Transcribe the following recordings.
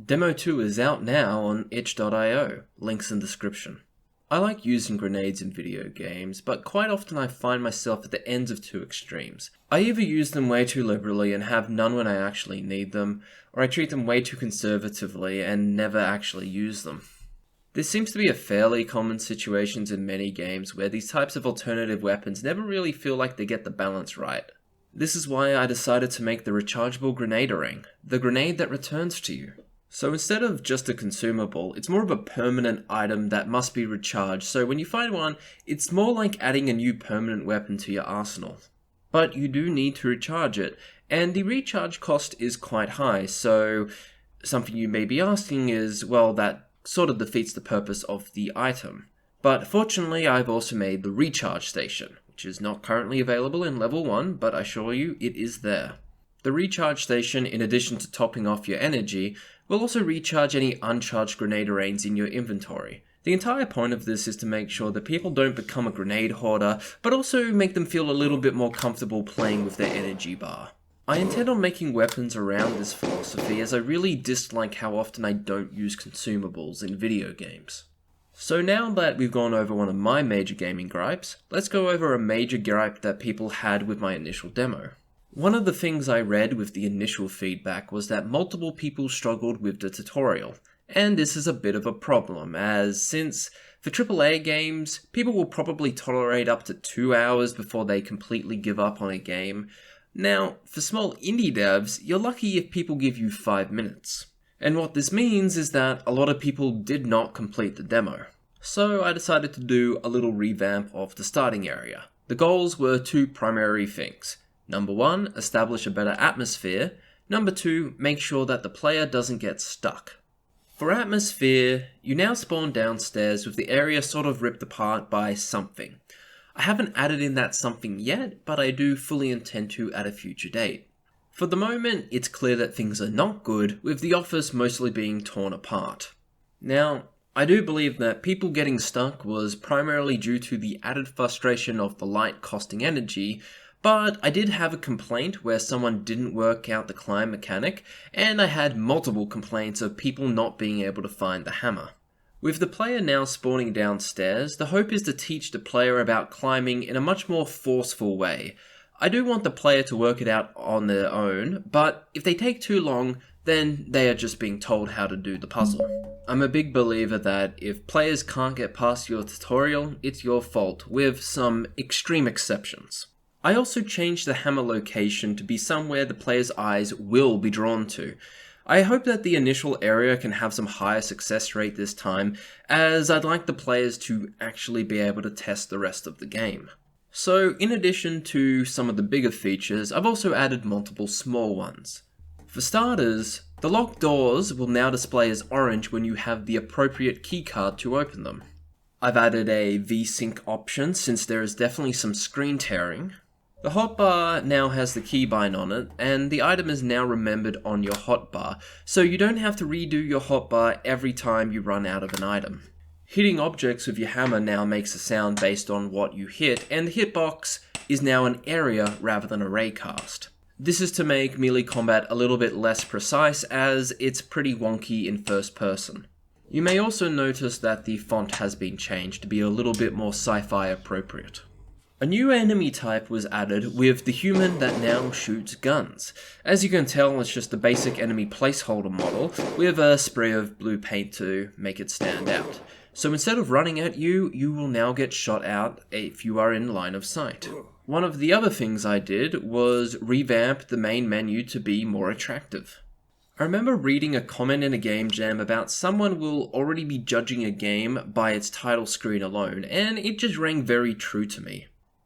Demo 2 is out now on itch.io, links in description. I like using grenades in video games, but quite often I find myself at the ends of two extremes. I either use them way too liberally and have none when I actually need them, or I treat them way too conservatively and never actually use them. This seems to be a fairly common situation in many games where these types of alternative weapons never really feel like they get the balance right. This is why I decided to make the rechargeable grenadering, the grenade that returns to you. So instead of just a consumable, it's more of a permanent item that must be recharged, so when you find one, it's more like adding a new permanent weapon to your arsenal. But you do need to recharge it, and the recharge cost is quite high, so something you may be asking is, well, that sort of defeats the purpose of the item. But fortunately, I've also made the recharge station, which is not currently available in level 1, but I assure you it is there. The recharge station, in addition to topping off your energy, will also recharge any uncharged grenaderains in your inventory. The entire point of this is to make sure that people don't become a grenade hoarder, but also make them feel a little bit more comfortable playing with their energy bar. I intend on making weapons around this philosophy, as I really dislike how often I don't use consumables in video games. So now that we've gone over one of my major gaming gripes, let's go over a major gripe that people had with my initial demo. One of the things I read with the initial feedback was that multiple people struggled with the tutorial, and this is a bit of a problem, as since for AAA games, people will probably tolerate up to 2 hours before they completely give up on a game. Now, for small indie devs, you're lucky if people give you 5 minutes. And what this means is that a lot of people did not complete the demo. So I decided to do a little revamp of the starting area. The goals were 2 primary things. Number 1, establish a better atmosphere. Number 2, make sure that the player doesn't get stuck. For atmosphere, you now spawn downstairs with the area sort of ripped apart by something. I haven't added in that something yet, but I do fully intend to at a future date. For the moment, it's clear that things are not good, with the office mostly being torn apart. Now, I do believe that people getting stuck was primarily due to the added frustration of the light costing energy, but I did have a complaint where someone didn't work out the climb mechanic, and I had multiple complaints of people not being able to find the hammer. With the player now spawning downstairs, the hope is to teach the player about climbing in a much more forceful way. I do want the player to work it out on their own, but if they take too long, then they are just being told how to do the puzzle. I'm a big believer that if players can't get past your tutorial, it's your fault, with some extreme exceptions. I also changed the hammer location to be somewhere the player's eyes will be drawn to. I hope that the initial area can have some higher success rate this time, as I'd like the players to actually be able to test the rest of the game. So, in addition to some of the bigger features, I've also added multiple small ones. For starters, the locked doors will now display as orange when you have the appropriate keycard to open them. I've added a VSync option since there is definitely some screen tearing. The hotbar now has the keybind on it, and the item is now remembered on your hotbar, so you don't have to redo your hotbar every time you run out of an item. Hitting objects with your hammer now makes a sound based on what you hit, and the hitbox is now an area rather than a raycast. This is to make melee combat a little bit less precise, as it's pretty wonky in first person. You may also notice that the font has been changed to be a little bit more sci-fi appropriate. A new enemy type was added with the human that now shoots guns. As you can tell, it's just a basic enemy placeholder model with a spray of blue paint to make it stand out. So instead of running at you, you will now get shot out if you are in line of sight. One of the other things I did was revamp the main menu to be more attractive. I remember reading a comment in a game jam about someone will already be judging a game by its title screen alone, and it just rang very true to me.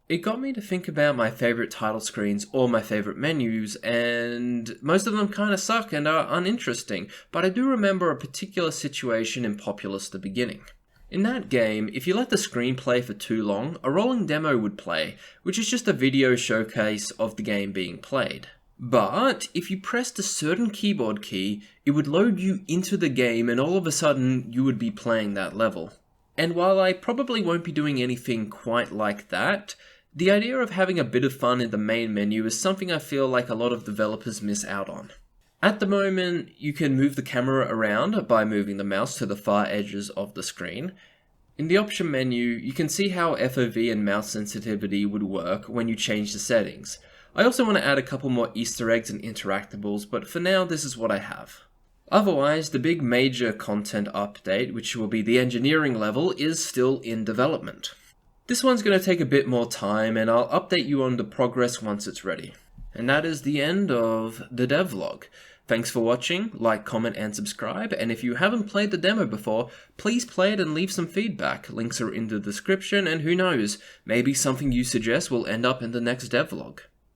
It got me to think about my favorite title screens or my favorite menus, and most of them kind of suck and are uninteresting, but I do remember a particular situation in Populous the Beginning. In that game, if you let the screen play for too long, a rolling demo would play, which is just a video showcase of the game being played. But if you pressed a certain keyboard key, it would load you into the game and all of a sudden you would be playing that level. And while I probably won't be doing anything quite like that, the idea of having a bit of fun in the main menu is something I feel like a lot of developers miss out on. At the moment, you can move the camera around by moving the mouse to the far edges of the screen. In the option menu, you can see how FOV and mouse sensitivity would work when you change the settings. I also want to add a couple more Easter eggs and interactables, but for now this is what I have. Otherwise, the big major content update, which will be the engineering level, is still in development. This one's going to take a bit more time, and I'll update you on the progress once it's ready. And that is the end of the devlog. Thanks for watching, like, comment, and subscribe, and if you haven't played the demo before, please play it and leave some feedback. Links are in the description, and who knows, maybe something you suggest will end up in the next devlog.